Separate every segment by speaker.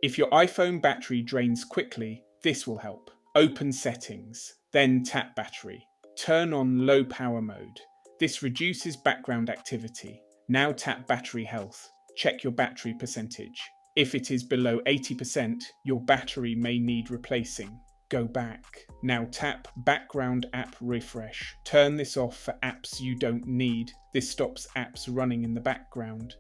Speaker 1: If your iPhone battery drains quickly, this will help. Open Settings, then tap Battery. Turn on Low Power Mode. This reduces background activity. Now tap Battery Health. Check your battery percentage. If it is below 80%, your battery may need replacing. Go back. Now tap Background App Refresh. Turn this off for apps you don't need. This stops apps running in the background.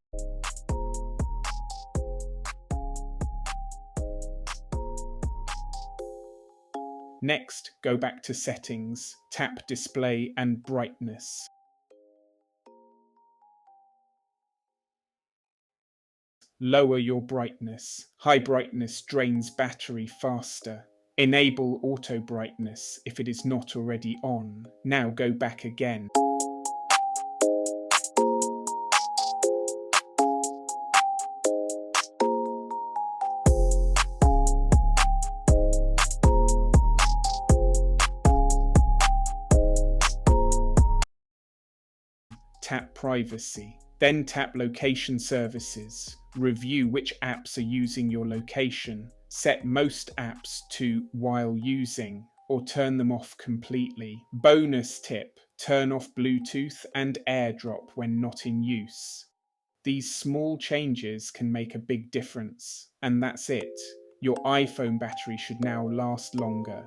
Speaker 1: Next, go back to Settings, tap Display and Brightness. Lower your brightness. High brightness drains battery faster. Enable auto brightness if it is not already on. Now go back again. Tap Privacy. Then tap Location Services. Review which apps are using your location. Set most apps to while using or turn them off completely. Bonus tip: turn off Bluetooth and AirDrop when not in use. These small changes can make a big difference. And that's it. Your iPhone battery should now last longer.